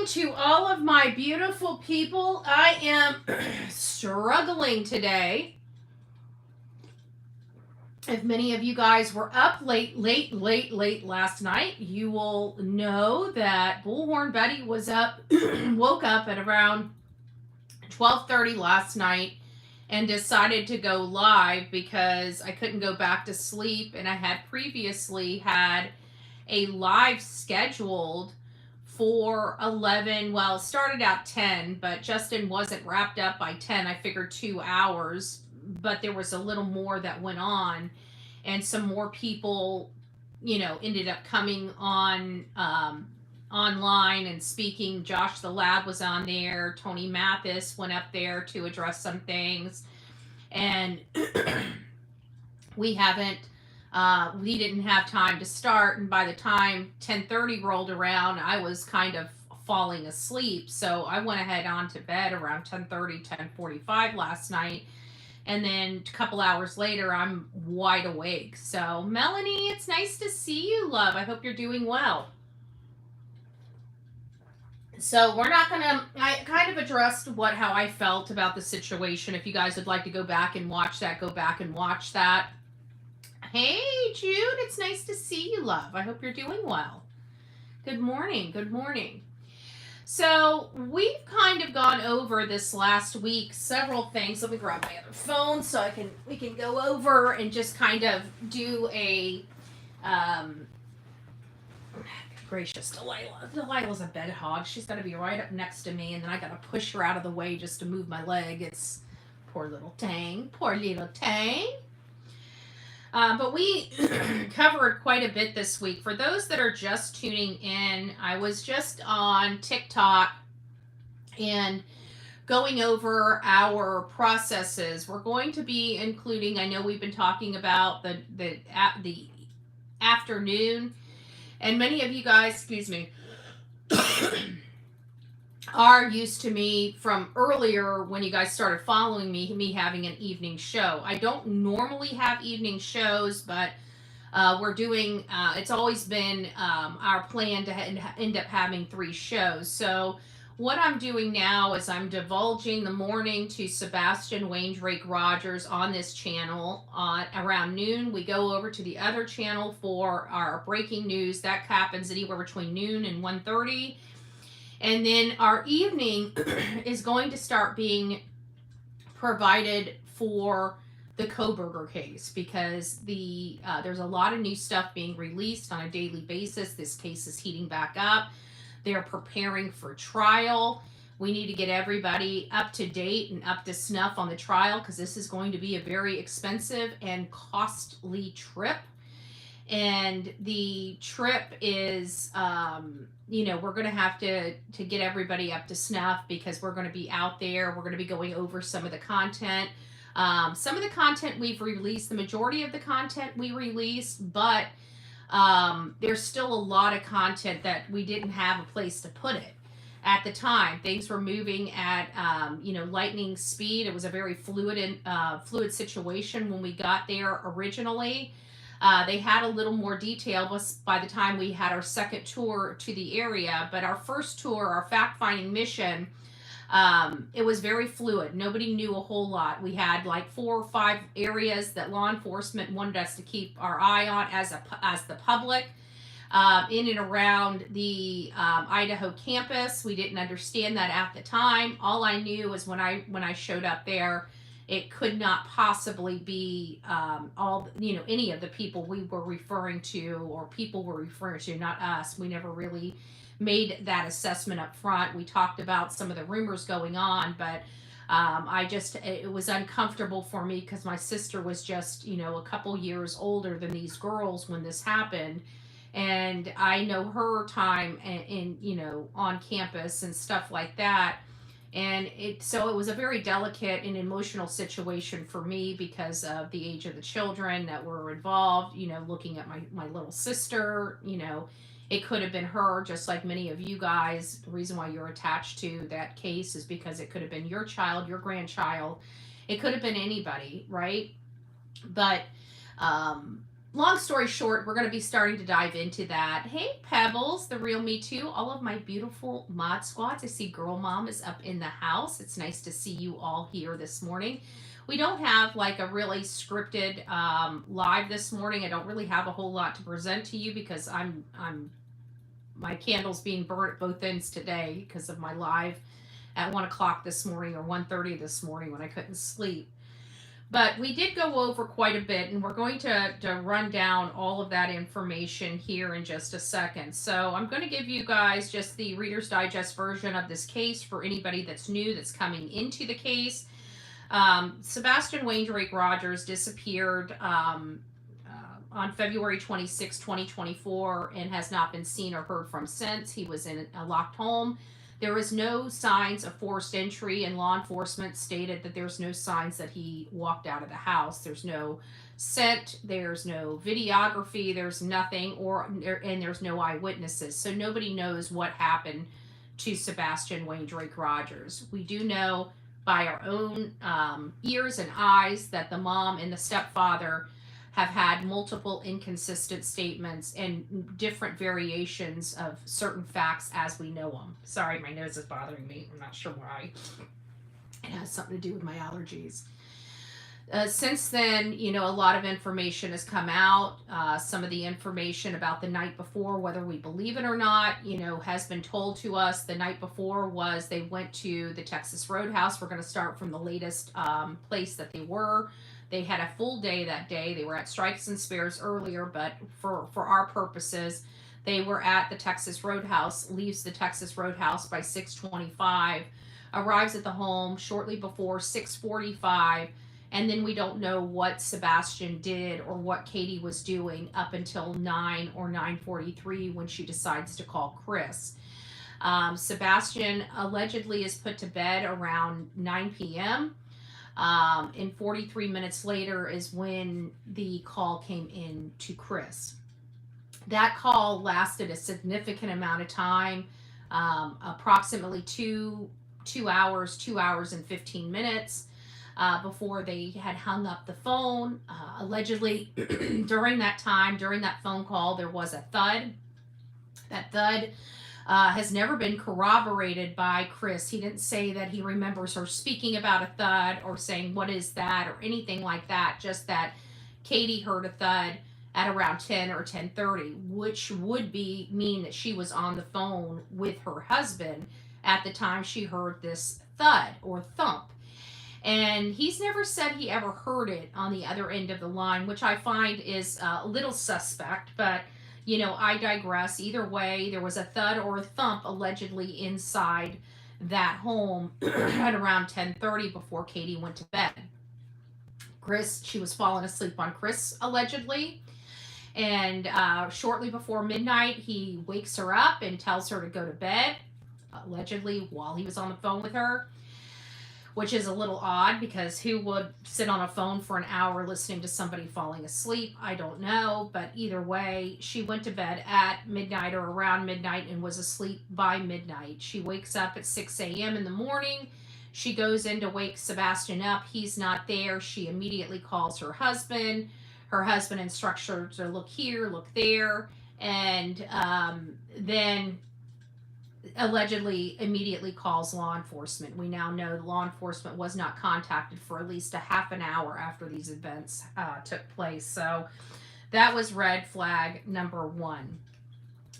to all of my beautiful people. I am struggling today. If many of you guys were up late last night, you will know that Bullhorn Betty was up, woke up at around 12:30 last night and decided to go live because I couldn't go back to sleep, and I had previously had a live scheduled for 11. Well, it started at 10, but Justin wasn't wrapped up by 10. I figured 2 hours, but there was a little more that went on, and some more people, ended up coming on online and speaking. Josh the Lab was on there. Tony Mathis went up there to address some things, and we didn't have time to start, and by the time 10:30 rolled around, I was kind of falling asleep. So I went ahead on to bed around 10:30, 10:45 last night, and then a couple hours later, I'm wide awake. So Melanie, it's nice to see you, love. I hope you're doing well. So we're not gonna. I kind of addressed how I felt about the situation. If you guys would like to go back and watch that, go back and watch that. Hey, Jude, it's nice to see you, love. I hope you're doing well. Good morning. Good morning. So we've kind of gone over this last week several things. Let me grab my other phone so we can go over and just kind of do a gracious Delilah. Delilah's a bed hog. She's got to be right up next to me, and then I got to push her out of the way just to move my leg. It's poor little Tang. Poor little Tang. But we covered quite a bit this week. For those that are just tuning in, I was just on TikTok and going over our processes. We're going to be including, I know we've been talking about the afternoon, and many of you guys, excuse me, are used to me from earlier when you guys started following me having an evening show. I don't normally have evening shows, but we're doing, it's always been our plan to end up having 3 shows. So what I'm doing now is I'm divulging the morning to Sebastian Rogers on this channel. Around noon, we go over to the other channel for our breaking news. That happens anywhere between noon and 1:30. And then our evening is going to start being provided for the Koberger case, because there's a lot of new stuff being released on a daily basis. This case is heating back up. They're preparing for trial. We need to get everybody up to date and up to snuff on the trial, because this is going to be a very expensive and costly trip. And the trip is, we're going to have to get everybody up to snuff, because we're going to be out there. We're going to be going over some of the content. Some of the content we've released, the majority of the content we released, but there's still a lot of content that we didn't have a place to put it. At the time, things were moving at, lightning speed. It was a very fluid situation when we got there originally. They had a little more detail by the time we had our second tour to the area, but our first tour, our fact-finding mission, it was very fluid. Nobody knew a whole lot. We had like 4 or 5 areas that law enforcement wanted us to keep our eye on as the public. In and around the Idaho campus. We didn't understand that at the time. All I knew was when I showed up there, it could not possibly be any of the people we were referring to, or people were referring to, not us. We never really made that assessment up front. We talked about some of the rumors going on, but it was uncomfortable for me, because my sister was just, a couple years older than these girls when this happened. And I know her time in on campus and stuff like that. And so it was a very delicate and emotional situation for me, because of the age of the children that were involved, looking at my little sister, it could have been her, just like many of you guys. The reason why you're attached to that case is because it could have been your child, your grandchild. It could have been anybody, right? But long story short, we're going to be starting to dive into that. Hey, Pebbles, the real me too. All of my beautiful mod squads. I see Girl Mom is up in the house. It's nice to see you all here this morning. We don't have like a really scripted live this morning. I don't really have a whole lot to present to you because I'm my candle's being burnt at both ends today because of my live at 1 o'clock this morning or 1:30 this morning when I couldn't sleep. But we did go over quite a bit, and we're going to run down all of that information here in just a second. So I'm going to give you guys just the Reader's Digest version of this case for anybody that's new, that's coming into the case. Sebastian Wayne Rogers disappeared on February 26, 2024, and has not been seen or heard from since. He was in a locked home. There is no signs of forced entry, and law enforcement stated that there's no signs that he walked out of the house. There's no scent, there's no videography, there's nothing, and there's no eyewitnesses. So nobody knows what happened to Sebastian Wayne Rogers. We do know by our own ears and eyes that the mom and the stepfather have had multiple inconsistent statements and different variations of certain facts as we know them. Sorry, my nose is bothering me. I'm not sure why. It has something to do with my allergies. Since then, a lot of information has come out. Some of the information about the night before, whether we believe it or not, has been told to us. The night before was they went to the Texas Roadhouse. We're going to start from the latest place that they were. They had a full day that day. They were at Strikes and Spares earlier, but for our purposes, they were at the Texas Roadhouse, leaves the Texas Roadhouse by 6:25, arrives at the home shortly before 6:45, and then we don't know what Sebastian did or what Katie was doing up until 9 or 9:43 when she decides to call Chris. Sebastian allegedly is put to bed around 9 p.m., and 43 minutes later is when the call came in to Chris. That call lasted a significant amount of time, approximately two hours and 15 minutes before they had hung up the phone. Allegedly, during that phone call, there was a thud. That thud has never been corroborated by Chris. He didn't say that he remembers her speaking about a thud or saying, "What is that?" or anything like that. Just that Katie heard a thud at around 10 or 10:30, which would mean that she was on the phone with her husband at the time she heard this thud or thump. And he's never said he ever heard it on the other end of the line, which I find is a little suspect, but I digress. Either way, there was a thud or a thump allegedly inside that home at around 10:30 before Katie went to bed. She was falling asleep on Chris, allegedly. And shortly before midnight, he wakes her up and tells her to go to bed, allegedly while he was on the phone with her, which is a little odd because who would sit on a phone for an hour listening to somebody falling asleep? I don't know, but either way, she went to bed at midnight or around midnight and was asleep by midnight. She wakes up at 6 a.m. in the morning. She goes in to wake Sebastian up. He's not there. She immediately calls her husband. Her husband instructs her to look here, look there, and then allegedly immediately calls law enforcement. We now know law enforcement was not contacted for at least a half an hour after these events took place. So that was red flag number one.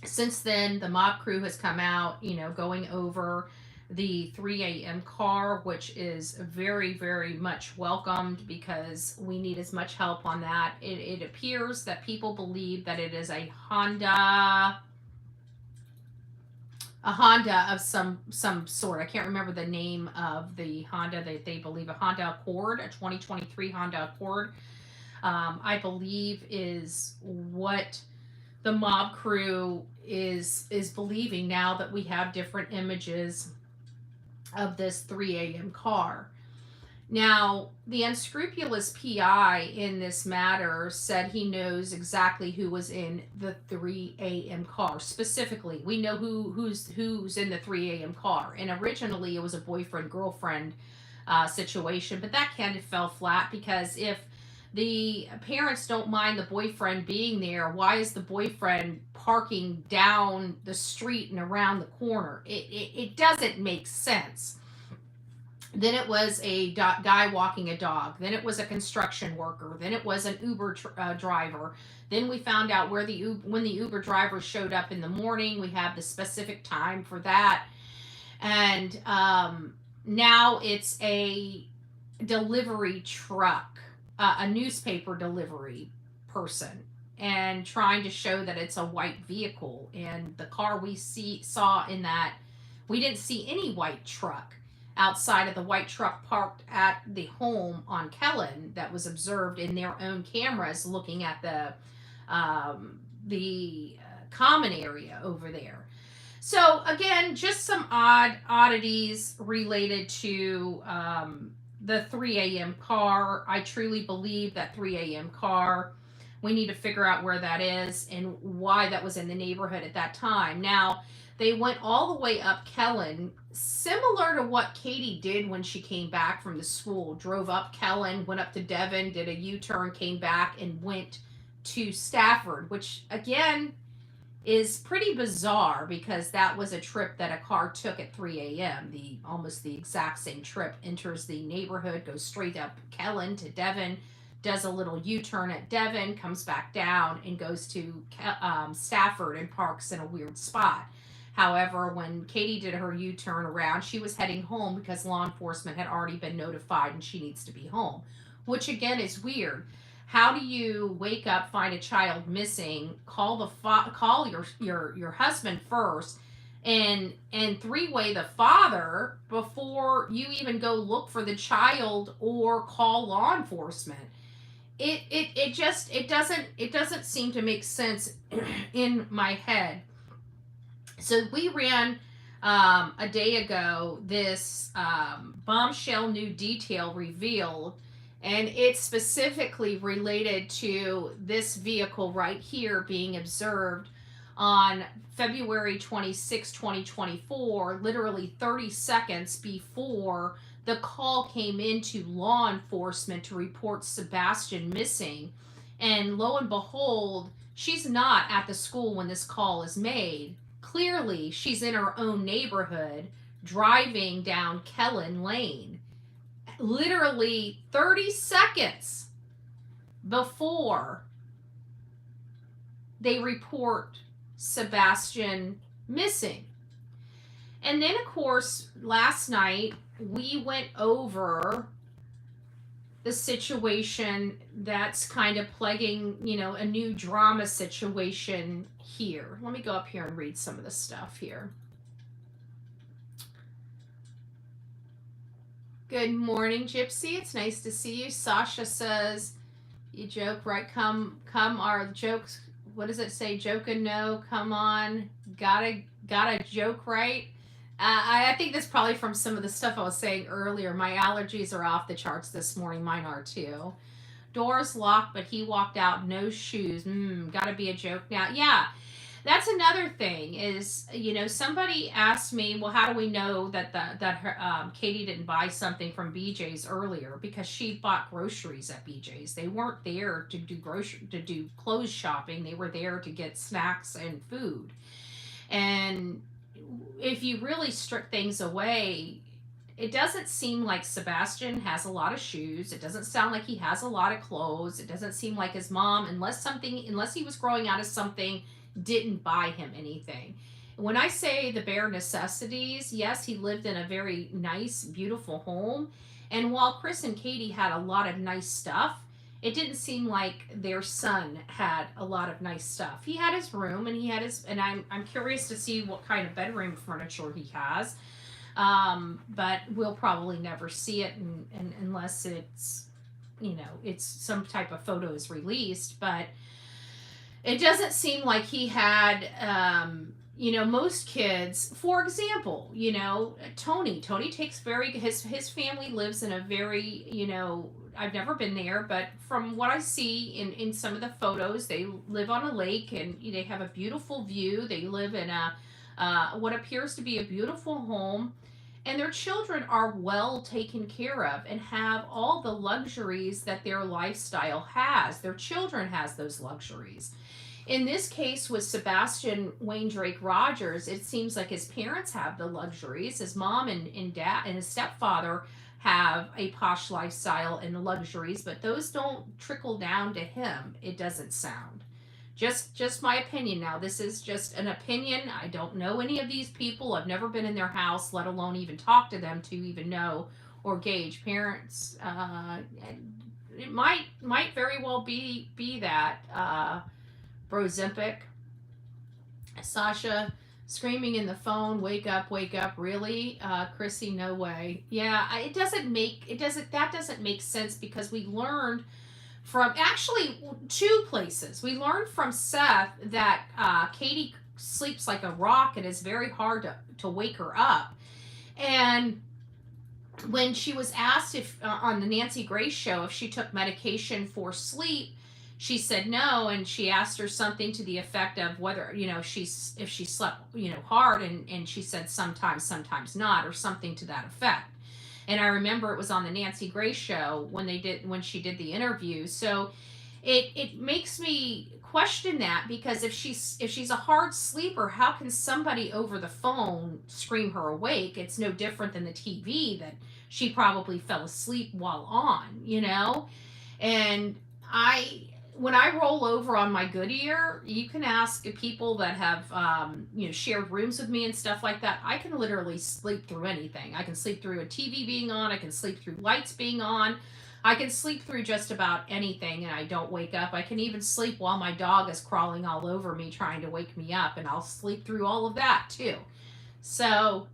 Since then, the mob crew has come out, going over the 3 a.m. car, which is very, very much welcomed because we need as much help on that. It appears that people believe that it is a Honda of some sort. I can't remember the name of the Honda that they believe, a Honda Accord, a 2023 Honda Accord, I believe is what the mob crew is believing now that we have different images of this 3 a.m. car. Now, the unscrupulous PI in this matter said he knows exactly who was in the 3 a.m. car. Specifically, we know who's in the 3 a.m. car. And originally, it was a boyfriend-girlfriend situation, but that kind of fell flat because if The parents don't mind the boyfriend being there. Why is the boyfriend parking down the street and around the corner? It doesn't make sense. Then it was a guy walking a dog. Then it was a construction worker. Then it was an Uber driver. Then we found out when the Uber driver showed up in the morning. We have the specific time for that. And now it's a delivery truck, a newspaper delivery person, and trying to show that it's a white vehicle. And the car we saw in that, we didn't see any white truck outside of the white truck parked at the home on Kellen that was observed in their own cameras looking at the common area over there. So again, just some oddities related to the 3 a.m. car. I truly believe that 3 a.m. car, we need to figure out where that is and why that was in the neighborhood at that time. Now, they went all the way up Kellen, similar to what Katie did when she came back from the school. Drove up Kellen, went up to Devon, did a U-turn, came back, and went to Stafford, which, again, is pretty bizarre because that was a trip that a car took at 3 a.m. Almost the exact same trip. Enters the neighborhood, goes straight up Kellen to Devon, does a little U-turn at Devon, comes back down, and goes to Stafford and parks in a weird spot. However, when Katie did her U-turn around, she was heading home because law enforcement had already been notified and she needs to be home, which again is weird. How do you wake up, find a child missing, call your husband first, and three-way the father before you even go look for the child or call law enforcement? It doesn't seem to make sense in my head. So we ran a day ago this bombshell new detail revealed, and it's specifically related to this vehicle right here being observed on February 26, 2024, literally 30 seconds before the call came into law enforcement to report Sebastian missing. And lo and behold, she's not at the school when this call is made. Clearly, she's in her own neighborhood, driving down Kellen Lane. Literally 30 seconds before they report Sebastian missing. And then, of course, last night we went over the situation that's kind of plaguing, a new drama situation here. Let me go up here and read some of the stuff here. Good morning, Gypsy. It's nice to see you. Sasha says, you joke, right? Come our jokes. What does it say? Joke and no, come on. Gotta joke, right? I think that's probably from some of the stuff I was saying earlier. My allergies are off the charts this morning. Mine are too. Doors locked, but he walked out, no shoes. Gotta be a joke now. Yeah, that's another thing is, somebody asked me, well, how do we know that Katie didn't buy something from BJ's earlier? Because she bought groceries at BJ's. They weren't there to do clothes shopping. They were there to get snacks and food. And if you really strip things away, it doesn't seem like Sebastian has a lot of shoes. It doesn't sound like he has a lot of clothes. It doesn't seem like his mom, unless he was growing out of something, didn't buy him anything. When I say the bare necessities, yes, he lived in a very nice, beautiful home. And while Chris and Katie had a lot of nice stuff, it didn't seem like their son had a lot of nice stuff. He had his room, and I'm curious to see what kind of bedroom furniture he has. But we'll probably never see it unless it's some type of photo is released. But it doesn't seem like he had, most kids, for example, Tony takes his family lives in a very, I've never been there, but from what I see in some of the photos, they live on a lake and they have a beautiful view. They live in what appears to be a beautiful home. and their children are well taken care of and have all the luxuries that their lifestyle has. Their children has those luxuries. In this case with Sebastian Wayne Drake Rogers, it seems like his parents have the luxuries. His mom and dad and his stepfather have a posh lifestyle and the luxuries, but those don't trickle down to him, it doesn't sound. Just my opinion now. This is just an opinion. I don't know any of these people. I've never been in their house, let alone even talk to them to even know or gauge parents. It might very well be that. Brozempic. Sasha screaming in the phone, wake up, really? Chrissy, no way. Yeah, that doesn't make sense, because we learned from actually two places. We learned from Seth that Katie sleeps like a rock and it's very hard to wake her up. And when she was asked if on the Nancy Grace show if she took medication for sleep, she said no, and she asked her something to the effect of whether, if she slept, hard, and she said sometimes not, or something to that effect. And I remember it was on the Nancy Grace show when she did the interview. So it makes me question that, because if she's a hard sleeper, how can somebody over the phone scream her awake? It's no different than the TV that she probably fell asleep while on, And when I roll over on my good ear, you can ask people that have, shared rooms with me and stuff like that. I can literally sleep through anything. I can sleep through a TV being on. I can sleep through lights being on. I can sleep through just about anything and I don't wake up. I can even sleep while my dog is crawling all over me trying to wake me up, and I'll sleep through all of that too. So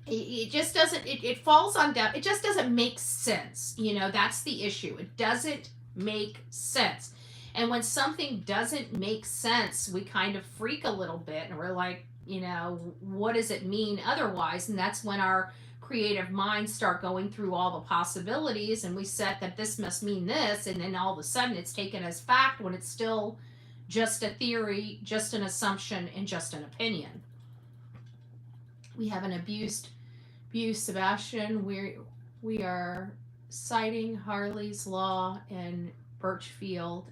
it just doesn't, it falls on deaf. It just doesn't make sense. That's the issue. It doesn't make sense. And when something doesn't make sense, we kind of freak a little bit and we're like, what does it mean otherwise? And that's when our creative minds start going through all the possibilities, and we set that this must mean this, and then all of a sudden it's taken as fact when it's still just a theory, just an assumption, and just an opinion. We have an abused Sebastian. We are citing Harley's Law and Birchfield,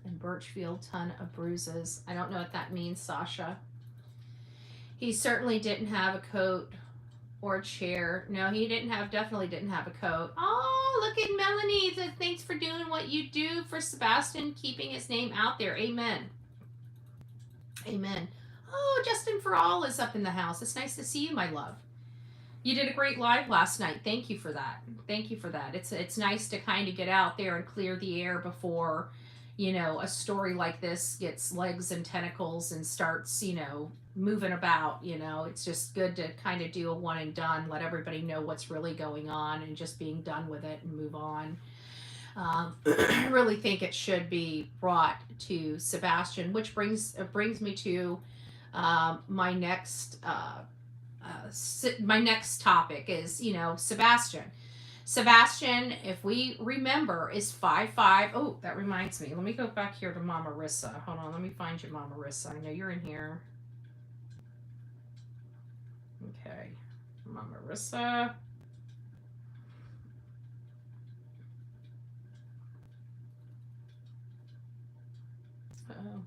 ton of bruises. I don't know what that means, Sasha. He certainly didn't have a coat or a chair. No, he definitely didn't have a coat. Oh, look at Melanie. Thanks for doing what you do for Sebastian, keeping his name out there. Amen. Amen. Oh, Justin For All is up in the house. It's nice to see you, my love. You did a great live last night. Thank you for that. It's nice to kind of get out there and clear the air before, a story like this gets legs and tentacles and starts, moving about. It's just good to kind of do a one and done, let everybody know what's really going on, and just being done with it and move on. I really think it should be brought to Sebastian, which brings me to my next topic is, Sebastian. Sebastian, if we remember, is 5'5". Oh, that reminds me. Let me go back here to Mama Rissa. Hold on, let me find you, Mama Rissa. I know you're in here. Okay, Mama Rissa. Uh-oh.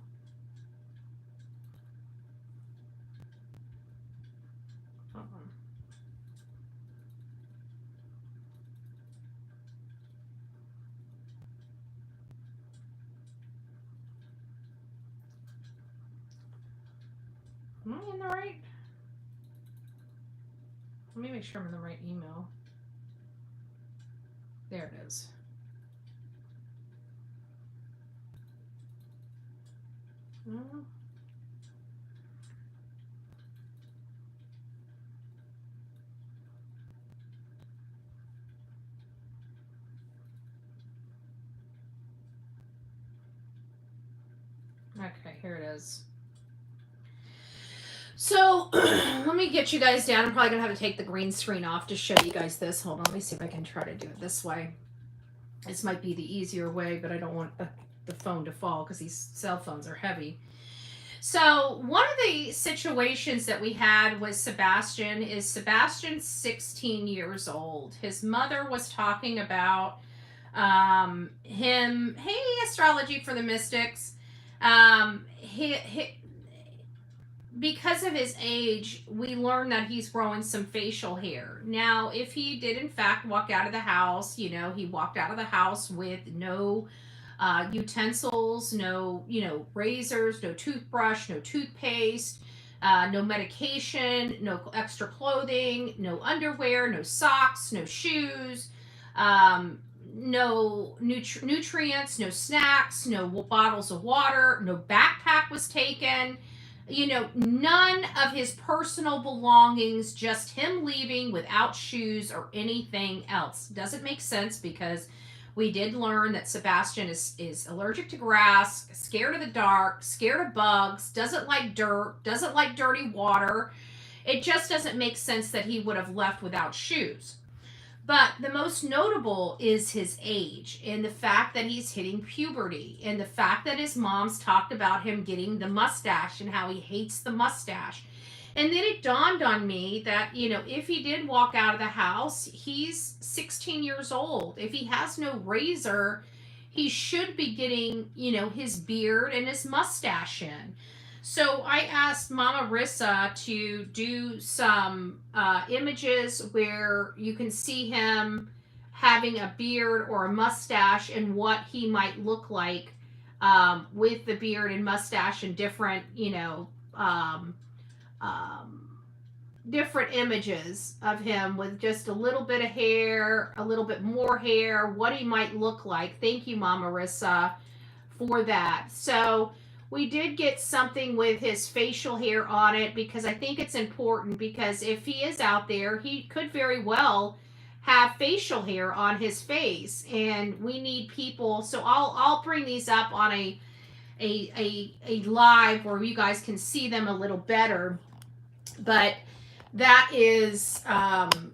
Am I in the right? Let me make sure I'm in the right email. There it is. Okay, here it is. So let me get you guys down. I'm probably gonna have to take the green screen off to show you guys this. Hold on, let me see if I can try to do it this way. This might be the easier way, but I don't want the phone to fall because these cell phones are heavy. So one of the situations that we had with Sebastian is Sebastian's 16 years old. His mother was talking about him. Hey, astrology for the mystics. He because of his age, we learned that he's growing some facial hair. Now, if he did in fact walk out of the house, he walked out of the house with no utensils, no, razors, no toothbrush, no toothpaste, no medication, no extra clothing, no underwear, no socks, no shoes, no nutrients, no snacks, no bottles of water, no backpack was taken. None of his personal belongings, just him leaving without shoes or anything else. Doesn't make sense because we did learn that Sebastian is allergic to grass, scared of the dark, scared of bugs, doesn't like dirt, doesn't like dirty water. It just doesn't make sense that he would have left without shoes. But the most notable is his age and the fact that he's hitting puberty and the fact that his mom's talked about him getting the mustache and how he hates the mustache. And then it dawned on me that, if he did walk out of the house, he's 16 years old. If he has no razor, he should be getting, his beard and his mustache in. So I asked Mama Rissa to do some images where you can see him having a beard or a mustache and what he might look like with the beard and mustache and different, different images of him with just a little bit of hair, a little bit more hair, what he might look like. Thank you, Mama Rissa, for that. So we did get something with his facial hair on it because I think it's important, because if he is out there, he could very well have facial hair on his face, and we need people. So I'll bring these up on a live where you guys can see them a little better. But that is,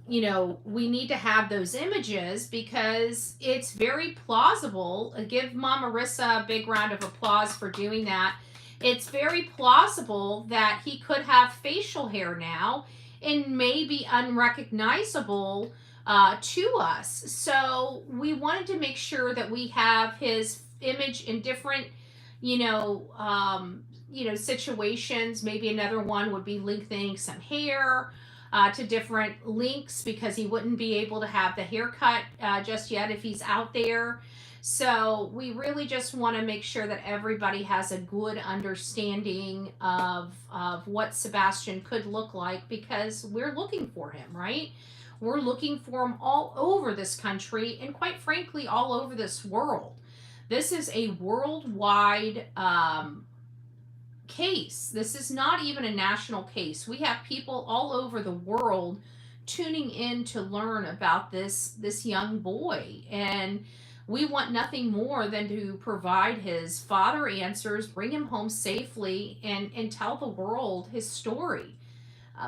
we need to have those images because it's very plausible. Give Mama Rissa a big round of applause for doing that. It's very plausible that he could have facial hair now and may be unrecognizable to us. So we wanted to make sure that we have his image in different, situations. Maybe another one would be lengthening some hair to different lengths because he wouldn't be able to have the haircut just yet if he's out there. So we really just want to make sure that everybody has a good understanding of what Sebastian could look like, because we're looking for him, right? We're looking for him all over this country and, quite frankly, all over this world. This is a worldwide case. This is not even a national case. We have people all over the world tuning in to learn about this young boy, and we want nothing more than to provide his father answers, bring him home safely, and tell the world his story.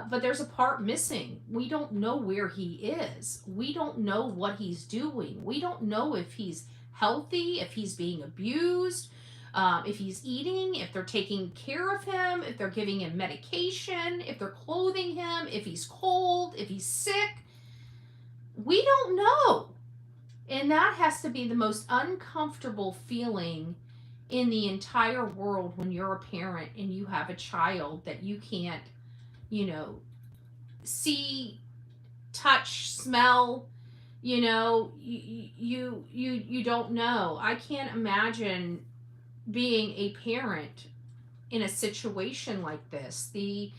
But there's a part missing. We don't know where he is. We don't know what he's doing. We don't know if he's healthy, if he's being abused, if he's eating, if they're taking care of him, if they're giving him medication, if they're clothing him, if he's cold, if he's sick. We don't know. And that has to be the most uncomfortable feeling in the entire world when you're a parent and you have a child that you can't, see, touch, smell, you don't know. I can't imagine being a parent in a situation like this. The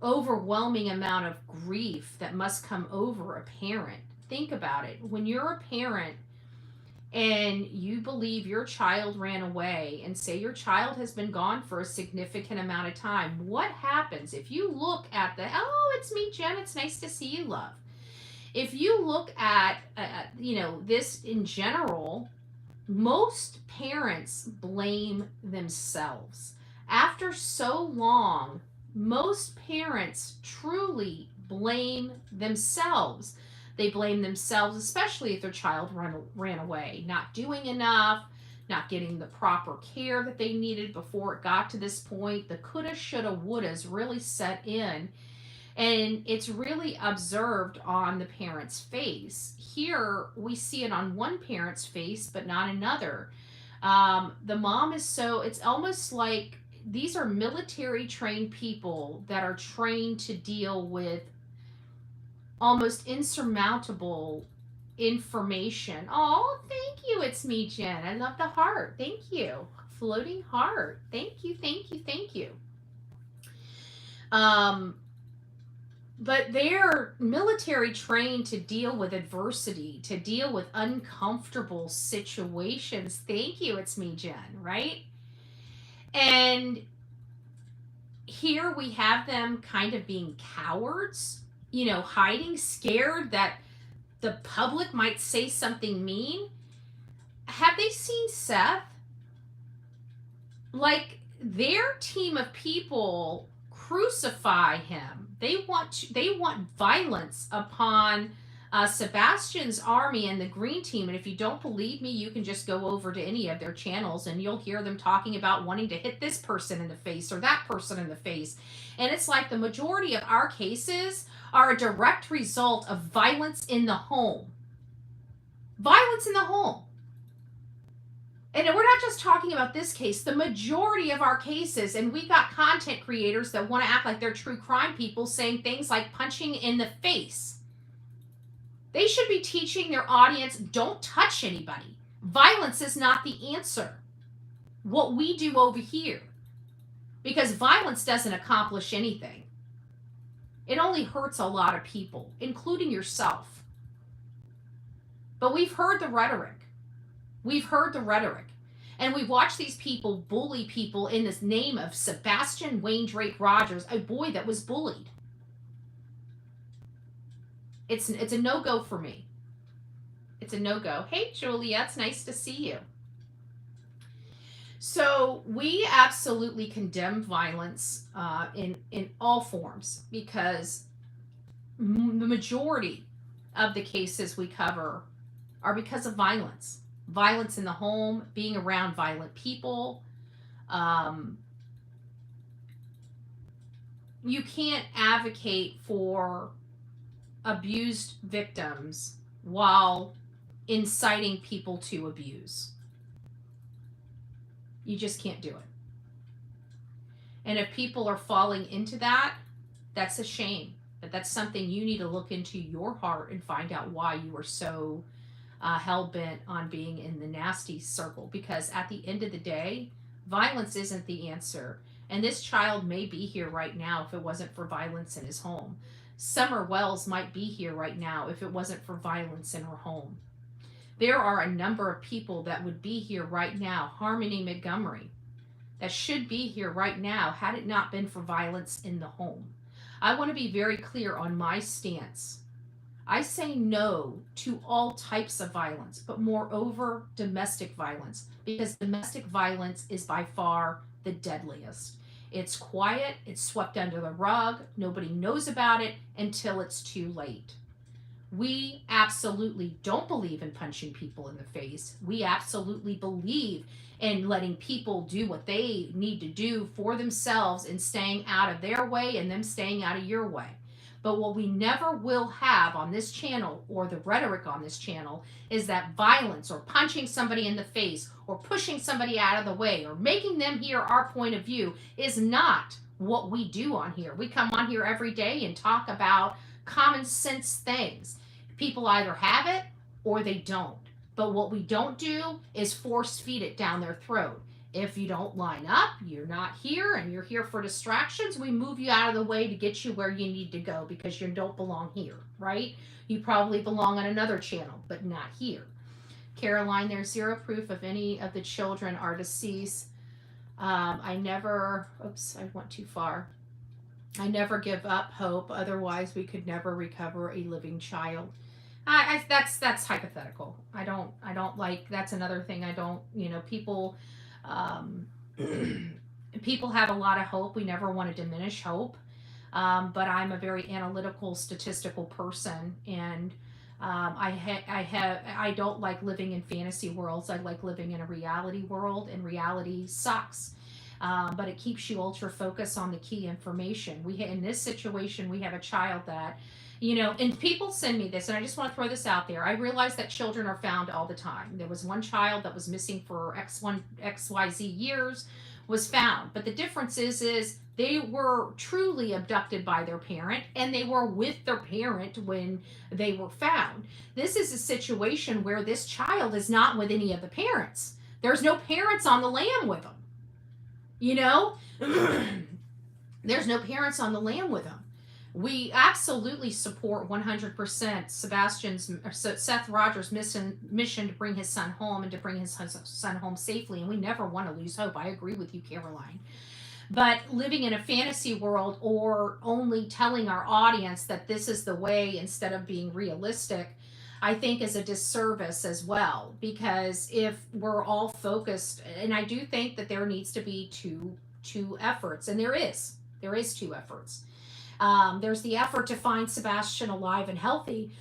overwhelming amount of grief that must come over a parent. Think about it. When you're a parent and you believe your child ran away, and say your child has been gone for a significant amount of time, what happens if you look at oh, it's me, Jen, it's nice to see you, love. If you look at, this in general, most parents blame themselves. After so long, most parents truly blame themselves. They blame themselves, especially if their child ran away, not doing enough, not getting the proper care that they needed before it got to this point. The coulda, shoulda, wouldas really set in, and it's really observed on the parent's face. Here, we see it on one parent's face, but not another. The mom is so, it's almost like these are military trained people that are trained to deal with almost insurmountable information. Oh, thank you. It's me, Jen. I love the heart. Thank you. Floating heart. Thank you, thank you, thank you. But they're military trained to deal with adversity, to deal with uncomfortable situations. Thank you, it's me, Jen, right? And here we have them kind of being cowards, you know, hiding, scared that the public might say something mean. Have they seen Seth? Like, their team of people crucify him. They want violence upon Sebastian's army and the green team. And if you don't believe me, you can just go over to any of their channels and you'll hear them talking about wanting to hit this person in the face or that person in the face. And it's like the majority of our cases are a direct result of violence in the home. Violence in the home. And we're not just talking about this case. The majority of our cases, and we got content creators that want to act like they're true crime people saying things like punching in the face. They should be teaching their audience, don't touch anybody. Violence is not the answer. What we do over here. Because violence doesn't accomplish anything. It only hurts a lot of people, including yourself. But we've heard the rhetoric. We've heard the rhetoric. And we watch these people bully people in this name of Sebastian Wayne Drake Rogers, a boy that was bullied. It's a no-go for me. It's a no-go. Hey, Julia, it's nice to see you. So we absolutely condemn violence in all forms, because the majority of the cases we cover are because of violence. Violence in the home, being around violent people. You can't advocate for abused victims while inciting people to abuse. You just can't do it. And if people are falling into that, that's a shame. But that's something you need to look into your heart and find out why you are so hell-bent on being in the nasty circle. Because at the end of the day, violence isn't the answer. And this child may be here right now if it wasn't for violence in his home. Summer Wells might be here right now if it wasn't for violence in her home. There are a number of people that would be here right now, Harmony Montgomery, that should be here right now had it not been for violence in the home. I want to be very clear on my stance. I say no to all types of violence, but moreover, domestic violence, because domestic violence is by far the deadliest. It's quiet, it's swept under the rug, nobody knows about it until it's too late. We absolutely don't believe in punching people in the face. We absolutely believe in letting people do what they need to do for themselves and staying out of their way and them staying out of your way. But what we never will have on this channel, or the rhetoric on this channel, is that violence or punching somebody in the face or pushing somebody out of the way or making them hear our point of view is not what we do on here. We come on here every day and talk about common sense things. People either have it or they don't. But what we don't do is force feed it down their throat. If you don't line up, you're not here, and you're here for distractions, we move you out of the way to get you where you need to go because you don't belong here, right? You probably belong on another channel, but not here. Caroline, there's zero proof of any of the children are deceased. I never went too far. I never give up hope. Otherwise, we could never recover a living child. That's hypothetical. I don't like, that's another thing I don't, people... people have a lot of hope. We never want to diminish hope. But I'm a very analytical, statistical person. And I don't like living in fantasy worlds. I like living in a reality world, and reality sucks. But it keeps you ultra focused on the key information. In this situation, we have a child that, and people send me this, and I just want to throw this out there. I realize that children are found all the time. There was one child that was missing for XYZ years, was found. But the difference is they were truly abducted by their parent, and they were with their parent when they were found. This is a situation where this child is not with any of the parents. There's no parents on the lam with them. There's no parents on the lam with them. We absolutely support 100% Seth Rogers' mission to bring his son home and to bring his son home safely, and we never want to lose hope. I agree with you, Caroline. But living in a fantasy world, or only telling our audience that this is the way instead of being realistic, I think is a disservice as well. Because if we're all focused, and I do think that there needs to be two efforts, and there is two efforts. There's the effort to find Sebastian alive and healthy,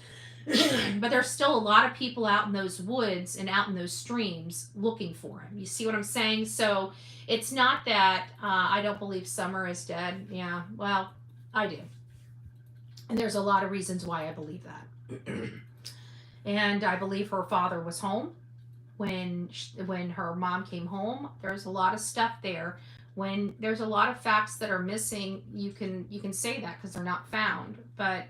but there's still a lot of people out in those woods and out in those streams looking for him. You see what I'm saying? So it's not that I don't believe Summer is dead. Yeah, well, I do. And there's a lot of reasons why I believe that. And I believe her father was home when her mom came home. There's a lot of stuff there. When there's a lot of facts that are missing, you can say that because they're not found. But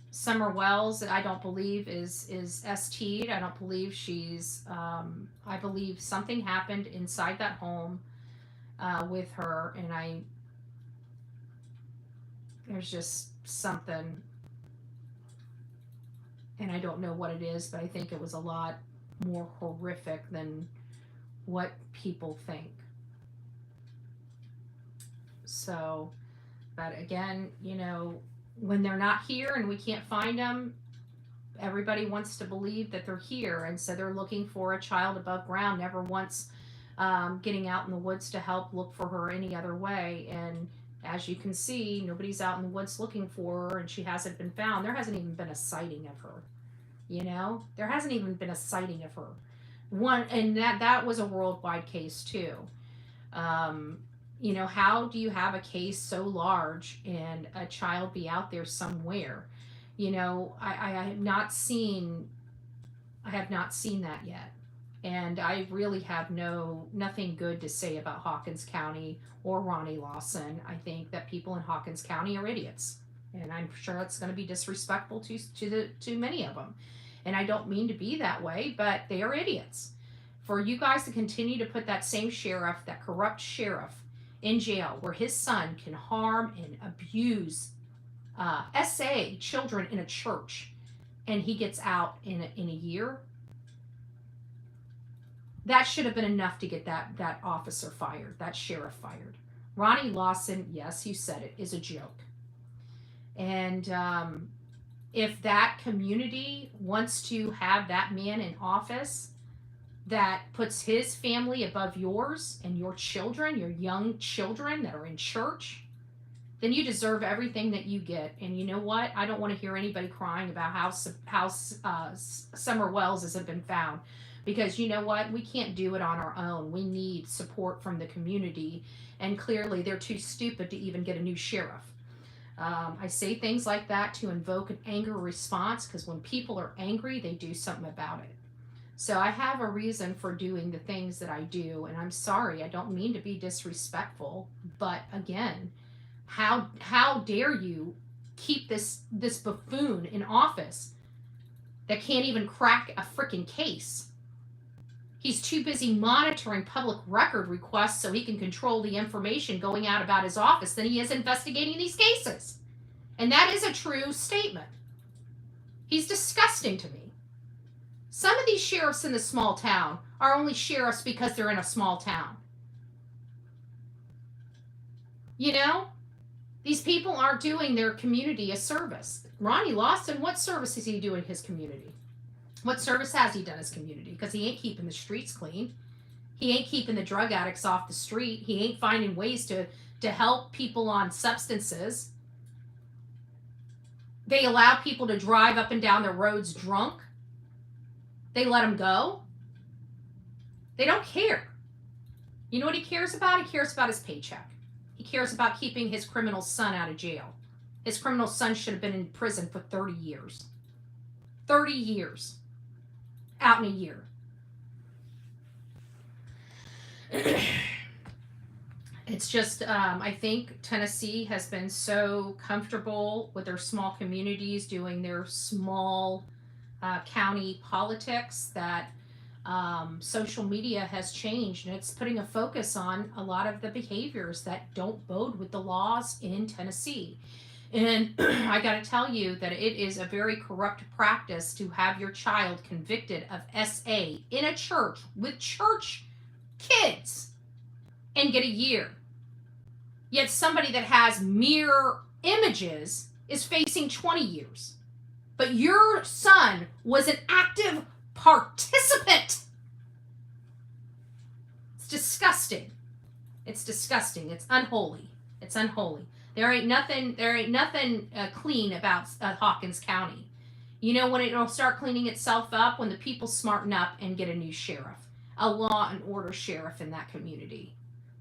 Summer Wells, I don't believe is ST'd. I don't believe she's. I believe something happened inside that home with her, and there's just something, and I don't know what it is, but I think it was a lot more horrific than what people think. So, but again, when they're not here and we can't find them, everybody wants to believe that they're here, and so they're looking for a child above ground, never once getting out in the woods to help look for her any other way. And as you can see, nobody's out in the woods looking for her, and she hasn't been found. There hasn't even been a sighting of her. There hasn't even been a sighting of her. And that was a worldwide case too. How do you have a case so large and a child be out there somewhere? I have not seen that yet. And I really have nothing good to say about Hopkins County or Ronnie Lawson. I think that people in Hopkins County are idiots. And I'm sure it's going to be disrespectful to many of them. And I don't mean to be that way, but they are idiots. For you guys to continue to put that same sheriff, that corrupt sheriff, in jail where his son can harm and abuse SA children in a church, and he gets out in a year, that should have been enough to get that officer fired, that sheriff fired. Ronnie Lawson, yes, you said it, is a joke. And if that community wants to have that man in office that puts his family above yours and your children, your young children that are in church, then you deserve everything that you get. And you know what? I don't want to hear anybody crying about how Summer Wells hasn't been found. Because you know what? We can't do it on our own. We need support from the community. And clearly they're too stupid to even get a new sheriff. I say things like that to invoke an anger response, because when people are angry, they do something about it. So I have a reason for doing the things that I do, and I'm sorry, I don't mean to be disrespectful, but again, how dare you keep this buffoon in office that can't even crack a freaking case? He's too busy monitoring public record requests so he can control the information going out about his office than he is investigating these cases. And that is a true statement. He's disgusting to me. Some of these sheriffs in the small town are only sheriffs because they're in a small town. These people aren't doing their community a service. Ronnie Lawson, what service is he doing his community? What service has he done his community? Because he ain't keeping the streets clean. He ain't keeping the drug addicts off the street. He ain't finding ways to help people on substances. They allow people to drive up and down the roads drunk. They let them go. They don't care. You know what he cares about? He cares about his paycheck. He cares about keeping his criminal son out of jail. His criminal son should have been in prison for 30 years. 30 years. Out in a year. It's just, I think Tennessee has been so comfortable with their small communities doing their small county politics that social media has changed, and it's putting a focus on a lot of the behaviors that don't bode with the laws in Tennessee. And I got to tell you that it is a very corrupt practice to have your child convicted of SA in a church with church kids and get a year. Yet somebody that has mirror images is facing 20 years. But your son was an active participant. It's disgusting. It's disgusting. It's unholy. It's unholy. There ain't nothing clean about Hopkins County. You know when it'll start cleaning itself up? When the people smarten up and get a new sheriff. A law and order sheriff in that community.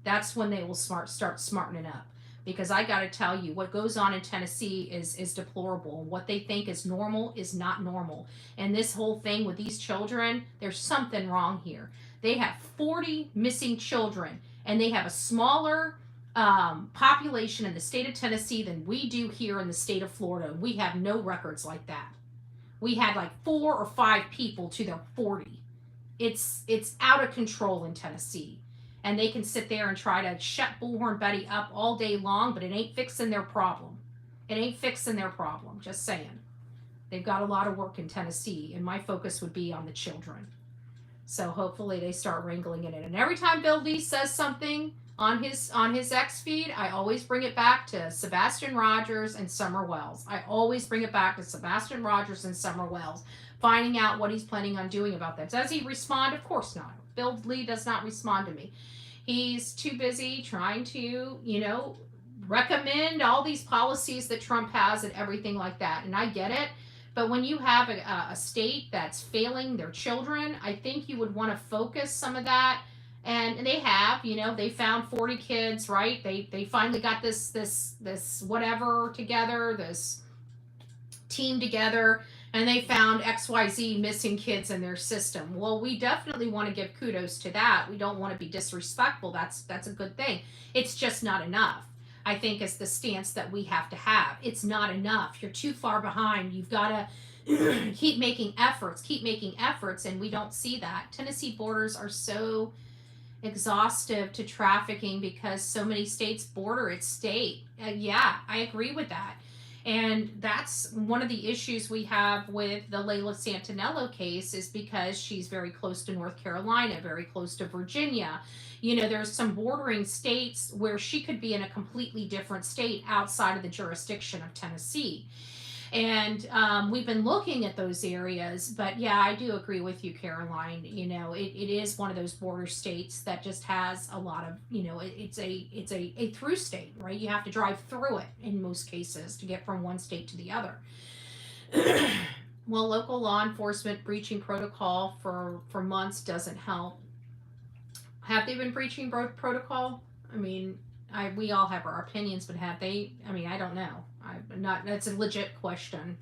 That's when they will start smartening up. Because I got to tell you, what goes on in Tennessee is deplorable. What they think is normal is not normal. And this whole thing with these children, there's something wrong here. They have 40 missing children, and they have a smaller population in the state of Tennessee than we do here in the state of Florida. We have no records like that. We had like 4 or 5 people to their 40. It's out of control in Tennessee. And they can sit there and try to shut Bullhorn Betty up all day long, but it ain't fixing their problem. It ain't fixing their problem, just saying. They've got a lot of work in Tennessee, and my focus would be on the children. So hopefully they start wrangling it in. And every time Bill Lee says something on his X feed, I always bring it back to Sebastian Rogers and Summer Wells. I always bring it back to Sebastian Rogers and Summer Wells, finding out what he's planning on doing about that. Does he respond? Of course not. Bill Lee does not respond to me. He's too busy trying to, recommend all these policies that Trump has and everything like that. And I get it. But when you have a state that's failing their children, I think you would want to focus some of that. And they have, they found 40 kids, right? They finally got this whatever together, this team together. And they found XYZ missing kids in their system. Well, we definitely want to give kudos to that. We don't want to be disrespectful. That's a good thing. It's just not enough, I think, is the stance that we have to have. It's not enough. You're too far behind. You've got to keep making efforts, and we don't see that. Tennessee borders are so exhaustive to trafficking because so many states border its state. Yeah, I agree with that. And that's one of the issues we have with the Layla Santinello case, is because she's very close to North Carolina, very close to Virginia. There's some bordering states where she could be in a completely different state outside of the jurisdiction of Tennessee. And we've been looking at those areas, but yeah, I do agree with you, Caroline. It is one of those border states that just has a lot of, it's a through state, right? You have to drive through it in most cases to get from one state to the other. Well, local law enforcement breaching protocol for months doesn't help. Have they been breaching protocol? I mean, we all have our opinions, but have they? I mean, I don't know. That's a legit question.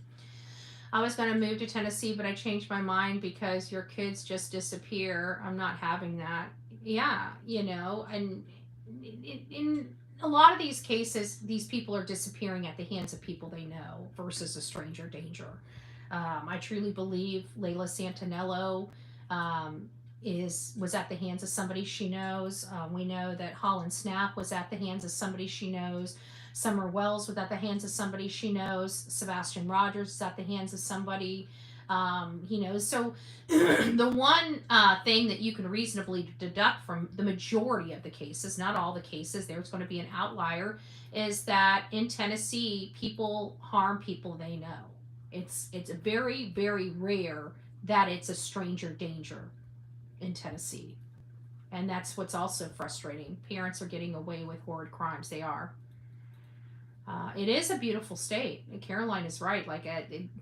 I was going to move to Tennessee, but I changed my mind because your kids just disappear. I'm not having that. Yeah, and in a lot of these cases, these people are disappearing at the hands of people they know versus a stranger danger. I truly believe Layla Santinello was at the hands of somebody she knows. We know that Holland Snap was at the hands of somebody she knows. Summer Wells was at the hands of somebody she knows. Sebastian Rogers is at the hands of somebody he knows. So the one thing that you can reasonably deduct from the majority of the cases, not all the cases, there's going to be an outlier, is that in Tennessee, people harm people they know. It's very, very rare that it's a stranger danger in Tennessee. And that's what's also frustrating. Parents are getting away with horrid crimes. They are. It is a beautiful state. Caroline is right. Like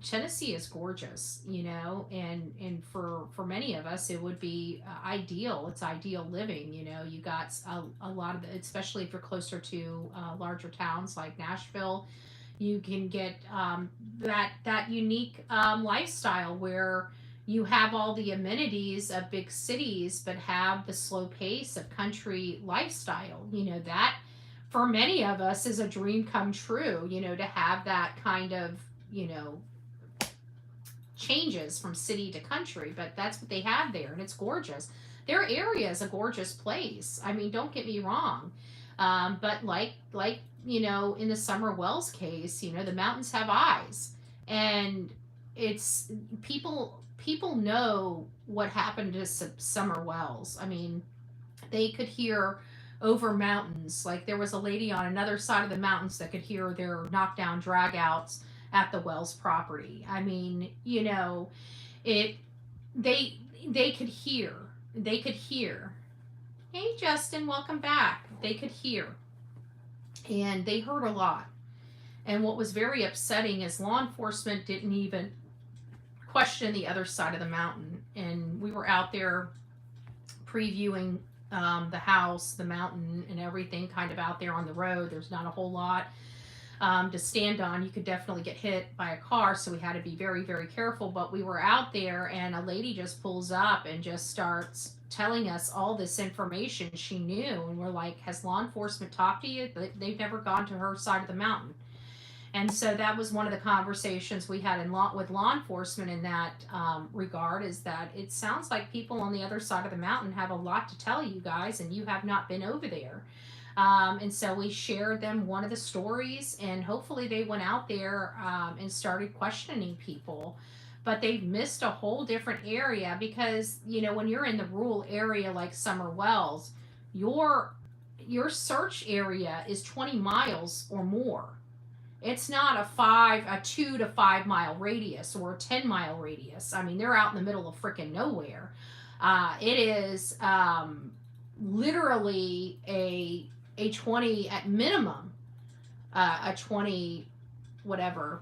Tennessee is gorgeous, and for many of us, it would be ideal. It's ideal living. You got a lot of, especially if you're closer to larger towns like Nashville, you can get that unique lifestyle where you have all the amenities of big cities, but have the slow pace of country lifestyle. That for many of us is a dream come true, to have that kind of, changes from city to country, but that's what they have there, and it's gorgeous. Their area is a gorgeous place. I mean, don't get me wrong. But like, in the Summer Wells case, the mountains have eyes, and it's people know what happened to Summer Wells. I mean, they could hear over mountains. Like there was a lady on another side of the mountains that could hear their knockdown dragouts at the Wells property. I mean, it they could hear. They could hear. Hey Justin, welcome back. They could hear. And they heard a lot. And what was very upsetting is law enforcement didn't even question the other side of the mountain. And we were out there previewing the house, the mountain, and everything kind of out there on the road. There's not a whole lot to stand on. You could definitely get hit by a car, so we had to be very, very careful. But we were out there, and a lady just pulls up and just starts telling us all this information she knew. And we're like, has law enforcement talked to you? They've never gone to her side of the mountain. And so that was one of the conversations we had with law enforcement in that regard, is that it sounds like people on the other side of the mountain have a lot to tell you guys, and you have not been over there. And so we shared them one of the stories, and hopefully they went out there and started questioning people. But they've missed a whole different area because, when you're in the rural area like Summer Wells, your search area is 20 miles or more. It's not a 2 to 5 mile radius or a 10-mile radius. I mean, they're out in the middle of freaking nowhere. It is literally a 20 at minimum, a 20 whatever.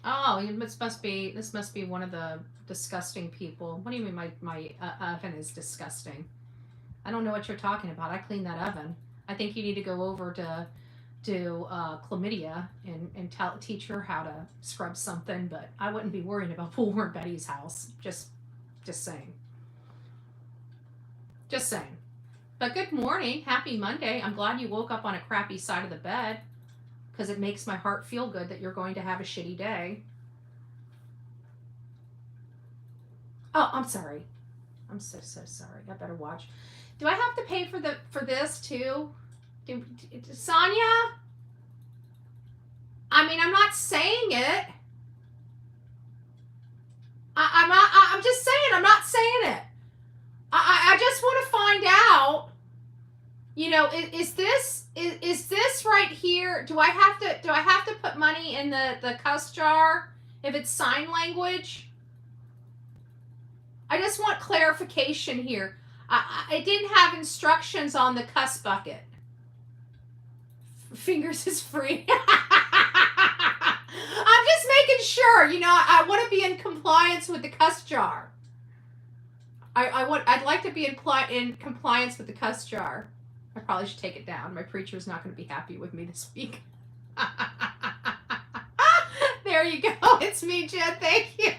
Oh, this must be one of the disgusting people. What do you mean my oven is disgusting? I don't know what you're talking about. I cleaned that oven. I think you need to go over to chlamydia and teach her how to scrub something, but I wouldn't be worried about Bullhorn Betty's house. Just saying. Just saying. But good morning. Happy Monday. I'm glad you woke up on a crappy side of the bed, because it makes my heart feel good that you're going to have a shitty day. Oh, I'm sorry. I'm so sorry. I better watch. Do I have to pay for this too? Sonia? I mean, I'm not saying it. I'm just saying, I'm not saying it. I just want to find out, is this right here? Do I have to put money in the cuss jar if it's sign language? I just want clarification here. I didn't have instructions on the cuss bucket. Fingers is free. I'm just making sure, I want to be in compliance with the cuss jar. I'd like to be in compliance with the cuss jar. I probably should take it down. My preacher's not going to be happy with me this week. There you go. It's me, Jen. Thank you.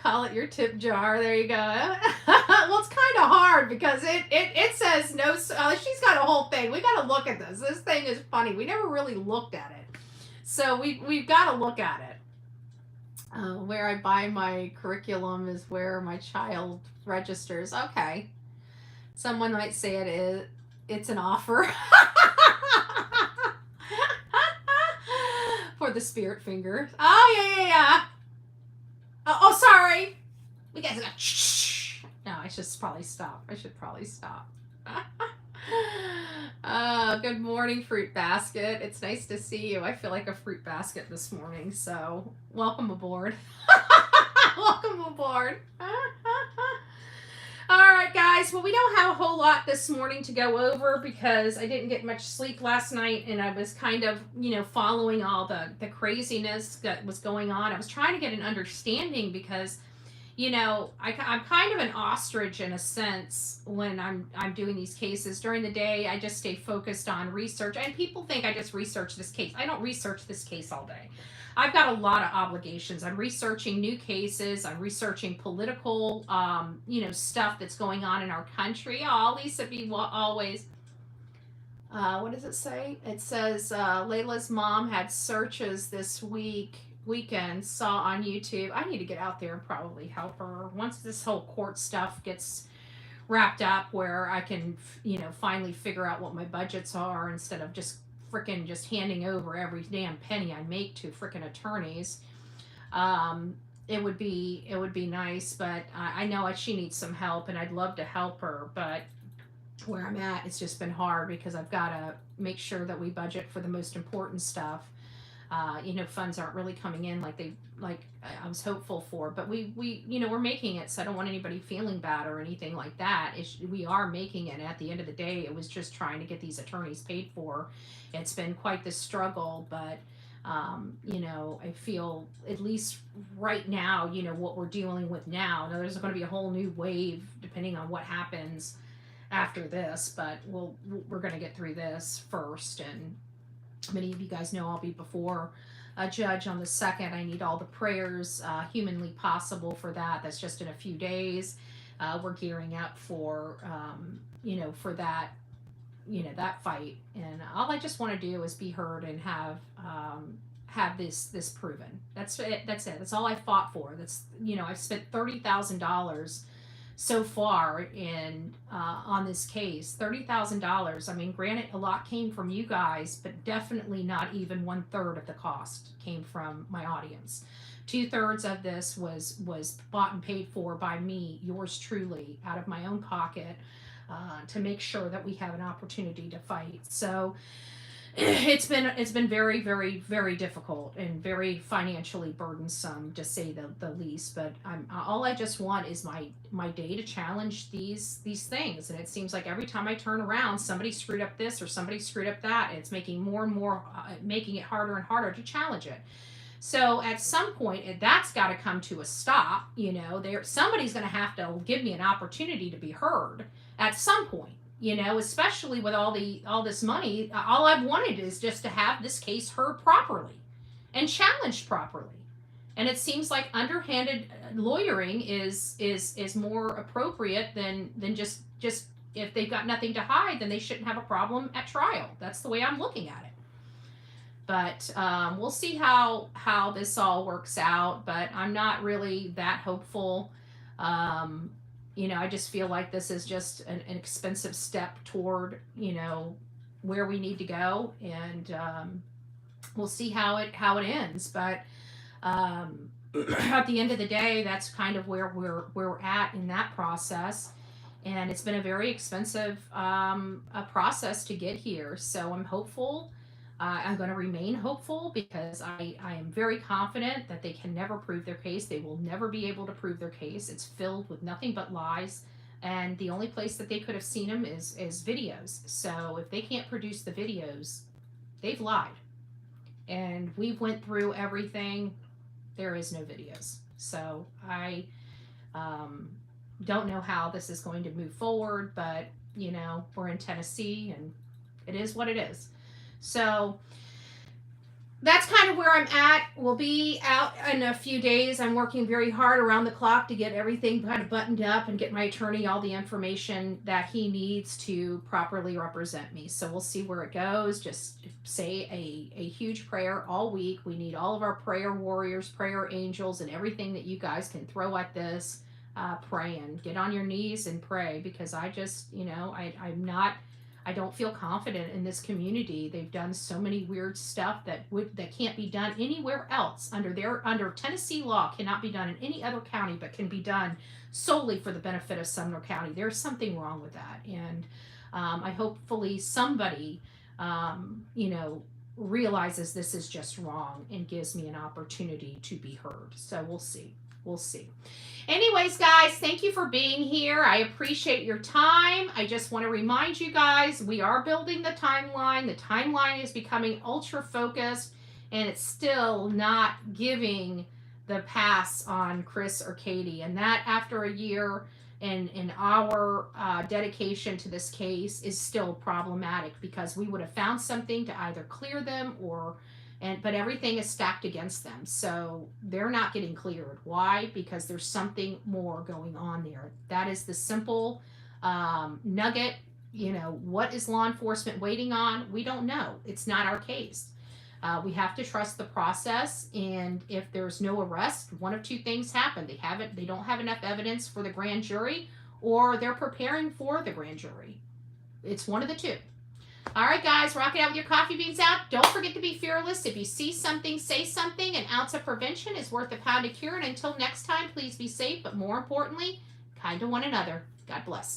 Call it your tip jar. There you go. Well, it's kind of hard because it says no. She's got a whole thing. We got to look at this. This thing is funny. We never really looked at it, so we've got to look at it. Where I buy my curriculum is where my child registers. Okay, someone might say it's an offer for the spirit fingers. Oh yeah. Oh, sorry. We guys got shh. No, I should probably stop. Good morning, Fruit Basket. It's nice to see you. I feel like a fruit basket this morning, so welcome aboard. Welcome aboard. All right, guys. Well, we don't have a whole lot this morning to go over because I didn't get much sleep last night, and I was kind of, following all the craziness that was going on. I was trying to get an understanding because, I'm kind of an ostrich in a sense when I'm doing these cases. During the day, I just stay focused on research, and people think I just research this case. I don't research this case all day. I've got a lot of obligations. I'm researching new cases. I'm researching political, stuff that's going on in our country. Oh, Lisa B. always. What does it say? It says Layla's mom had searches this weekend. Saw on YouTube. I need to get out there and probably help her once this whole court stuff gets wrapped up, where I can, finally figure out what my budgets are instead of just handing over every damn penny I make to frickin' attorneys. It would be nice, but I know she needs some help, and I'd love to help her, but where I'm at, it's just been hard because I've got to make sure that we budget for the most important stuff. Funds aren't really coming in like I was hopeful for, but we're making it, so I don't want anybody feeling bad or anything like that. We are making it. At the end of the day, it was just trying to get these attorneys paid for. It's been quite the struggle, but I feel at least right now, what we're dealing with now. Now there's going to be a whole new wave depending on what happens after this, but we're going to get through this first. And many of you guys know I'll be before a judge on the 2nd. I need all the prayers humanly possible for that. That's just in a few days. We're gearing up for for that that fight, and all I just want to do is be heard and have this proven. That's it. That's all I fought for. I've spent $30,000 so far in on this case. $30,000. I mean, granted, a lot came from you guys, but definitely not even 1/3 of the cost came from my audience. 2/3 of this was bought and paid for by me, yours truly, out of my own pocket, to make sure that we have an opportunity to fight. So it's been very, very, very difficult and very financially burdensome, to say the least. But all I just want is my day to challenge these things. And it seems like every time I turn around, somebody screwed up this or somebody screwed up that. And it's making more and more, making it harder and harder to challenge it. So at some point, that's got to come to a stop. Somebody's going to have to give me an opportunity to be heard at some point. Especially with all this money, all I've wanted is just to have this case heard properly and challenged properly. And it seems like underhanded lawyering is more appropriate than just if they've got nothing to hide, then they shouldn't have a problem at trial. That's the way I'm looking at it. But we'll see how this all works out. But I'm not really that hopeful. I just feel like this is just an expensive step toward, where we need to go, and we'll see how it ends. But at the end of the day, that's kind of where we're at in that process, and it's been a very expensive process to get here. So I'm hopeful. I'm going to remain hopeful because I am very confident that they can never prove their case. They will never be able to prove their case. It's filled with nothing but lies. And the only place that they could have seen them is videos. So if they can't produce the videos, they've lied. And we've went through everything. There is no videos. So I don't know how this is going to move forward, but, we're in Tennessee and it is what it is. So that's kind of where I'm at. We'll be out in a few days. I'm working very hard around the clock to get everything kind of buttoned up and get my attorney all the information that he needs to properly represent me. So we'll see where it goes. Just say a huge prayer all week. We need all of our prayer warriors, prayer angels, and everything that you guys can throw at this. Praying. Get on your knees and pray, because I just, I don't feel confident in this community. They've done so many weird stuff that can't be done anywhere else. Under Tennessee law, cannot be done in any other county, but can be done solely for the benefit of Sumner County. There's something wrong with that, and I hopefully somebody, realizes this is just wrong and gives me an opportunity to be heard. So we'll see. we'll see. Anyways, guys, thank you for being here. I appreciate your time. I just want to remind you guys, we are building the timeline. The timeline is becoming ultra focused, and it's still not giving the pass on Chris or Katie. And that, after a year and our dedication to this case, is still problematic, because we would have found something to either clear them but everything is stacked against them. So they're not getting cleared. Why? Because there's something more going on there. That is the simple nugget. You know, what is law enforcement waiting on? We don't know. It's not our case. We have to trust the process, and if there's no arrest, one of two things happen. They don't have enough evidence for the grand jury, or they're preparing for the grand jury. It's one of the two. All right, guys, rock it out with your coffee beans out. Don't forget to be fearless. If you see something, say something. An ounce of prevention is worth a pound of cure. And until next time, please be safe, but more importantly, kind to one another. God bless.